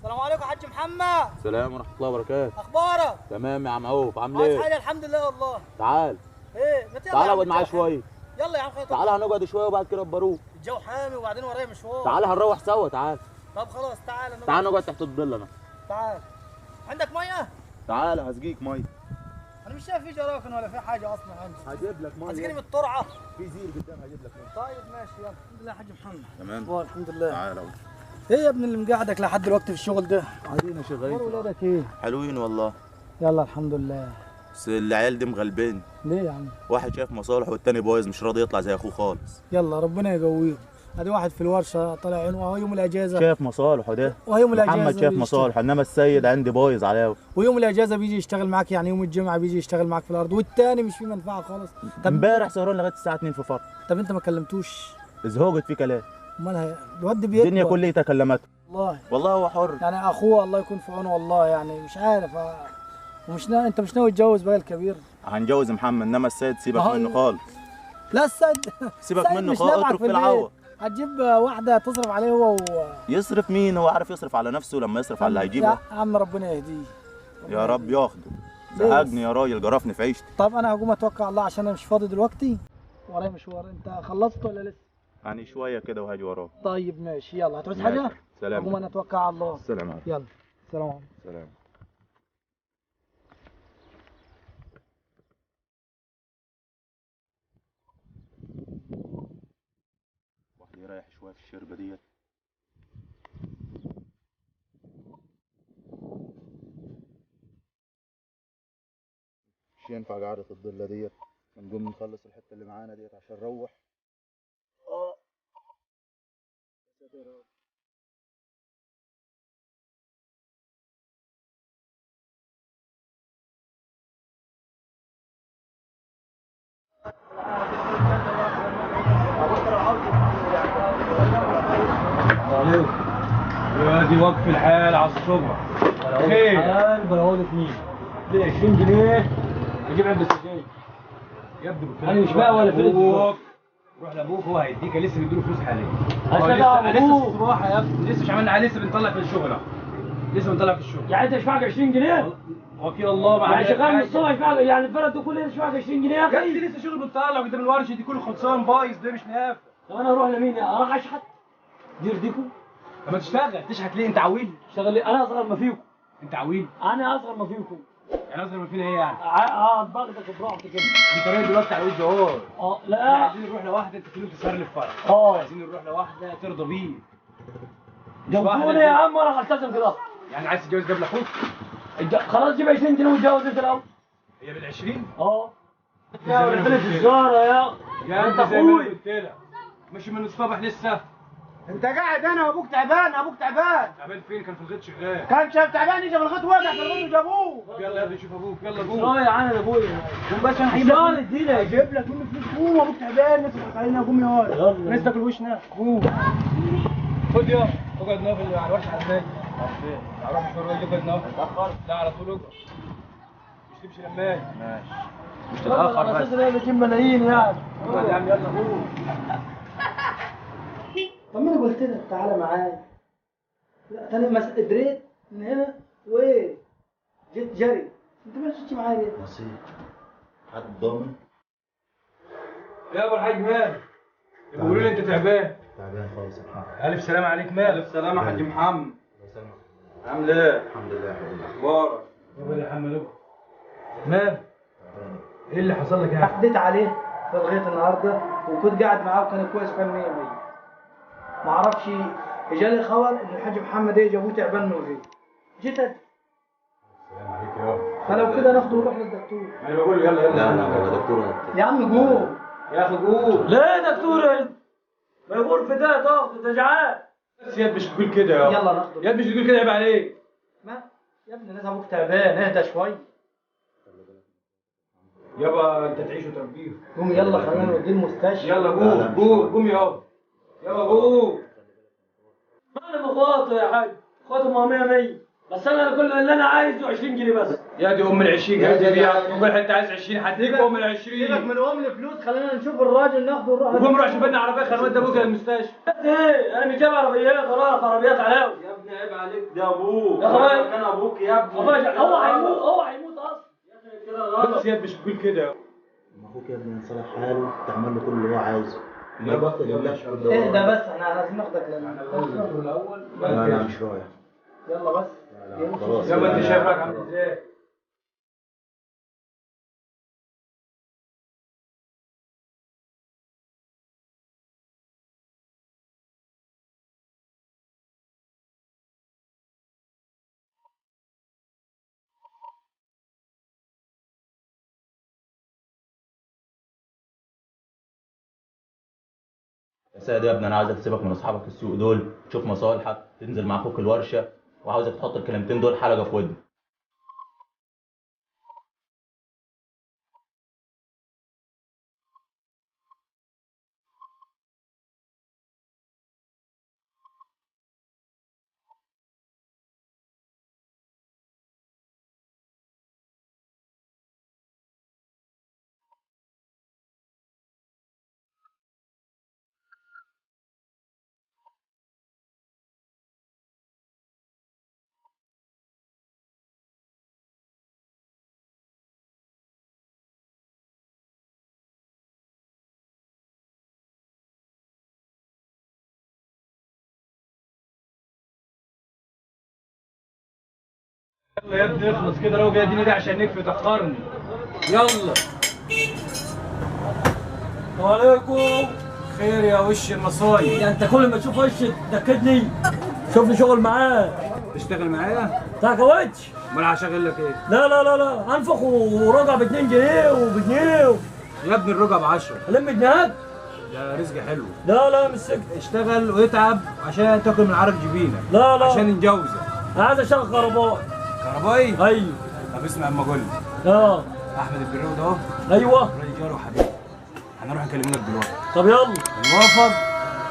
السلام عليكم يا حاج محمد. السلام ورحمة الله وبركاته. اخبارك؟ تمام يا عم عوف، عامل عايز ايه؟ حاجه؟ الحمد لله والله. تعال ايه ما يلا تعال يا عم اقعد معايا الجو حامي. شوية. يلا يا عم خير. تعال هنقعد شوية وبعد كده نبروح. الجو حامي وبعدين ورايا مشوار. تعال هنروح سوا. تعال طب خلاص تعال تعال نقعد تحت الظل. انا تعال. عندك ميه؟ تعال هسقيك مية. انا مش شايف في جراكن ولا في حاجه اصلا عندي. هجيب لك مية. هتجيني من الترعه. في زير قدام هجيب لك مية. طيب ماشي يلا. الحمد لله يا حاج محمد. تمام الحمد لله. تعال اهو. ايه يا ابني اللي مقعدك لحد دلوقتي في الشغل ده؟ قاعدين شغالين. اخبار ولادك ايه؟ حلوين والله. يلا الحمد لله. بس العيال دي مغلبين. ليه يا عم؟ واحد شايف مصالح والتاني بايظ مش راضي يطلع زي اخوه خالص. يلا ربنا يقويهم. ادي واحد في الورشه طالع عينه وهو يوم الاجازه. شايف مصالحه ده. وهو يوم الاجازه محمد شايف بيجي مصالحه، انما السيد عندي بايظ عليه. ويوم الاجازه بيجي يشتغل معاك، يعني يوم الجمعه بيجي يشتغل معاك في الارض، والتاني مش في منفعه خالص. طب امبارح سهران لغايه الساعه 2 في فرق. طب انت ما كلمتوش؟ ازهوجت في كلام. امال الواد بيكبر. الدنيا كلها تكلمت. والله والله هو حر. يعني اخوه الله يكون في عونه والله، يعني مش عارف انت مش ناوي تتجوز بقى الكبير؟ هنجوز محمد، انما السيد سيبك ما هو منه خالص. لا السيد سيبك السيد منه مش خالص، نافعك اترك في في العوض. البيت. هتجيب واحده تصرف عليه هو يصرف مين؟ هو عارف يصرف على نفسه لما يصرف على اللي هيجيبه. يا عم ربنا يهديه. يا رب ياخده. زهقني يا راجل، جرفني في عيشتي. طب انا هقوم اتوكل على الله عشان انا مش فاضي دلوقتي، ورايا مشوار. انت خلصت ولا لسه؟ يعني شويه كده وهاجي وراه. طيب ماشي يلا. هتعوز ماشي. حاجه؟ سلام. هقوم انا اتوكل على الله. السلام عليكم. يلا سلام عليكم. سلام. واحد يريح شويه في الشربه ديت. مش ينفع قعدة الضلة ديت. نقوم نخلص الحتة اللي معانا ديت عشان نروح. دي وقف الحال على الصبح. خير حال بلاوي اتنين ب 20 جنيه اجيب علبه سجاير. يا ابني انا مش بقى ولا فلوس. ابوك روح لابوك، هو هيديك، لسه بيديله فلوس حاليا. أبوك. لسه الصباحه يا ابني، لسه مش عملنا عليه، لسه بنطلع في الشغل اهو. لسه بنطلع في الشغل. يعني انت دفعك 20 جنيه؟ وكيل الله مع يعني شغال من الصبح يدفعك، يعني البلد ده كله يدفعك 20 جنيه يا يا اخي؟ ابني لسه شغل بنطلع قدام الورشه دي، كله خلصان بايظ، ده مش نافع. طب انا اروح لمين؟ اروح اشحت؟ دي يرضيكم؟ طب ما تشتغل، تشحت ليه؟ انت عويل؟ اشتغل لي انا اصغر ما فيكم. انت عويل؟ انا اصغر ما فيكم. يعني اصغر من فينا ايه يعني؟ اقعد باخدك براحتك كده. انت راجل دلوقتي عويل جوار. احنا لا عايزين نروح لواحده انت تخليك تسهر لي في فرح. عايزين نروح لواحده ترضى بيه. جبتوني يا عم وانا هلتزم كده. يعني عايز تتجوز قبل اخوك؟ خلاص جيب 20 جنيه واتجوز انت الاول. هي بال 20؟ يا ربنا في الزهره يا انت انت زي ما اخوي. انا قلت لك، ماشي من الصبح لسه. انت قاعد انا وابوك تعبان. ابوك تعبان. تعبان فين؟ كان في الغيط شغال. كان شاف تعبان يجي بالغد وقع في الغد وجابوه. يلا يا ابني شوف ابوك، يلا قوم. رايح انا لابويا. قوم بس انا هجيب لك ادينا هجيب لك منه فلوس. قوم ابوك تعبان نسفك علينا. قوم يا ولد. يلا. نسلك الوشنا. قوم. خد يلا اقعد نافل على الورشه على البيت. هروح مشوار واجي اقعد نافل. تتاخر؟ لا على طول اقعد. مش تمشي لماي. ماشي. مش تتاخر على بس. اساس ان هي بتجيب ملايين يعني. اقعد يا عم يلا قوم. طب ما انا قلت لك تعالى معايا. لا تاني ادريت من هنا وايه؟ جيت جري. انت ما جيتش معايا ليه؟ نصيب. حد ضامن؟ يا ابو الحاج مالك؟ بيقولوا لي انت تعبان. تعبان خالص يا محمد. الف سلامه عليك. مالك؟ الف سلامه يا حاج محمد. عامل ايه؟ الحمد لله يا حبيبي. اخبارك؟ ربنا يحملك. مالك؟ ايه اللي حصل لك يعني؟ عديت عليه في الغيط النهارده وكنت قاعد معاه وكان كويس وكان 100 100. ما اعرفش جالي خبر ان الحاج محمد ايه جابوه تعبان من الغيط. جيت السلام عليك يا فلو كده ناخده ونروح للدكتور. انا بقول يلا يلا. لا هو دكتور. يا عم قوم. يا اخي قول. ليه يا دكتور انت؟ ما يقول في ده ضغط انت جعان. بس ياد مش تقول كده يا يلا ناخده. ياد مش تقول كده، عيب عليك. ما يا ابني لازم ابوك تعبان. اهدى شوي. يابا انت تعيش وتربيه. قوم يلا خلينا نوديه المستشفى. يلا قوم قوم قوم يابا. يلا قوم. انا اخواته يا حاج، اخواته ما 100 100. بس انا كل اللي انا عايزه 20 جنيه بس. يا دي ام ال 20 جنيه دي وكل حته عايز 20 هديك ام ال 20. سيبك من الفلوس، خلينا نشوف الراجل ناخده ونروح. وقوم روح شوف لنا عربيه خلينا نودي ابوك المستشفى. ايه انا مش جايب عربيات ولا اعرف عربيات علاوي. يا ابني عيب عليك، ده ابوك. يا اخويا كان ابوك يا ابني. هو هيموت اصلا. يا اخي كده غلط. بس يا مش بتقول كده. اخوك يا ابني من صالح حاله تعمل له كل اللي هو عايزه. اهدى بس، احنا عايزين ناخدك الاول. لا مش رايح. يلا بس. خلاص زي ما انت شايف راجل عامل ازاي. يا سيد يا ابني انا عايزك تسيبك من اصحابك السوق دول، تشوف مصالحك، تنزل مع اخوك الورشه، وعاوزك تحط الكلمتين دول حلقه في ودنك. يلا يا ابني اخلص كده لو جايين ده عشان نكفي تاخرني. يلا. السلام عليكم. خير يا وش المصايب. يعني انت كل ما تشوف وشي تنكدني. شوف لي شغل معاك. تشتغل معايا؟ بتاع كاوتش. امال هشغل لك ايه؟ لا انفخ ورجع ب 2 جنيه وبجنيه. يا ابني الرجع ب 10. الم جنيهات. ده رزق حلو. لا مش سكت. اشتغل ويتعب عشان تاكل من عرق جبينك. لا عشان نتجوزك. انا عايز اشتغل كهربائي. كهربائي؟ ايوه. طب اسمع اما اقول لك. احمد البرود اهو. ايوه. راجل جار وحبيبي. هنروح نكلمك دلوقتي. طب يلا. نوافق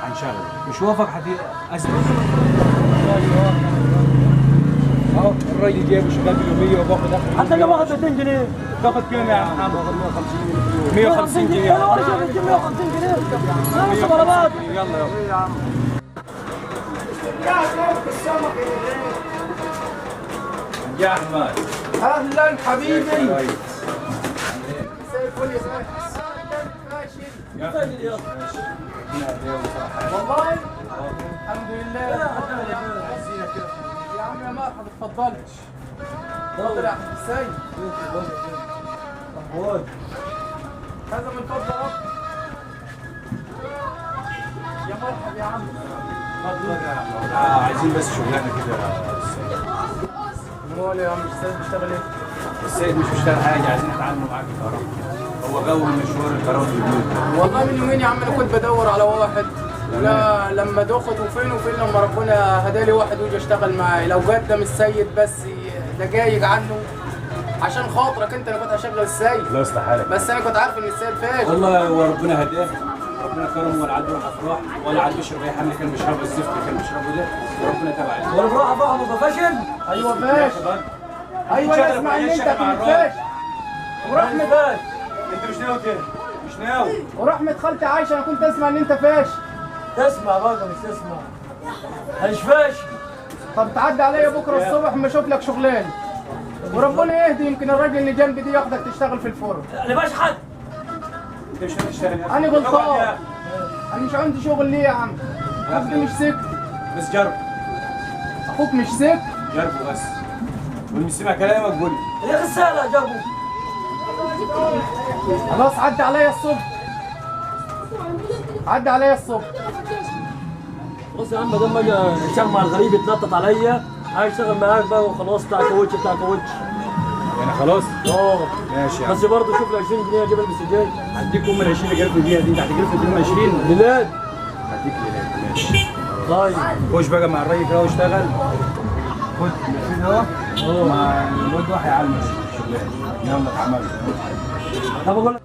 هنشغل، مش وافق اسف. اهو الراجل جايبه شغال باليوميه وباخد اخر. حتى انا باخد 200 جنيه. تاخد كام يا عم محمد؟ باخد 150 جنيه. انا ولا شايف 150 جنيه. انا مش طلبات. يلا يا عم. يا احمد. اهلا حبيبي. يا والله الحمد لله. يا عم يا مرحبا اتفضلش. اتفضل يا احمد السيد. هذا من فضل ربك. يا مرحبا يا عم. عايزين بس شغلانه كده. امال يا عم السيد بيشتغل ايه؟ السيد مش بيشتغل حاجه، عايزين نتعامل معاك الكهرباء. هو جو مشوار الكهرباء في البيوت. والله من يومين يا عم انا كنت بدور على واحد. لا لما دخت وفين لما ربنا هدالي واحد ويجي اشتغل معايا. لو قدم السيد بس دقايق عنه عشان خاطرك انت. انا كنت هشغل السيد. لا استحاله. بس انا كنت عارف ان السيد فاشل. والله هو ربنا هداه، ربنا كرمه، ولا عاد يروح افراح ولا عاد يشرب اي حاجه كان بيشربه الزفت اللي كان بيشربه ده، وربنا تابع عليه. ولا بروح افرح ابقى فاشل. ايوه فاشل. ايوه انا اسمع ان انت كنت فاشل. ورحمة فاشل. انت مش ناوي كده، مش ناوي. ورحمة خالتي عايشة انا كنت اسمع ان انت فاشل. تسمع بقى مش تسمع. انا مش فاشل. طب تعدي عليا بكره الصبح اما اشوف لك شغلانه. وربنا يهدي يمكن الراجل اللي جنبي دي ياخدك تشتغل في الفرن. انا بشحت. انت مش هتشتغل. انا غلطان. انا مش عندي شغل ليه يا عم؟ اخوك مش سكت. بس جرب. اخوك مش سكت. جربه بس. واللي سمع كلامك قول لي. يا غسالة جابوا. خلاص عدي عليا الصبح. عدي عليا الصبح. بص يا عم بدل ما اجي اشتغل مع الغريب يتنطط عليا، عايز اشتغل معاك بقى وخلاص. بتاع كاوتش بتاع كاوتش. يعني خلاص؟ ماشي يا عم. بس برضه شوف لي 20 جنيه اجيب البس الجاي. هديك ام ال 20 اللي جابت دي انت هتجيب في اليوم 20 ميلاد. هديك ليلاد. ماشي. طيب. خش بقى مع الراجل كده واشتغل. خد ال 20 اهو. مع الواد ده هيعلمك الشغلانه. يلا اتعمل. طب اقول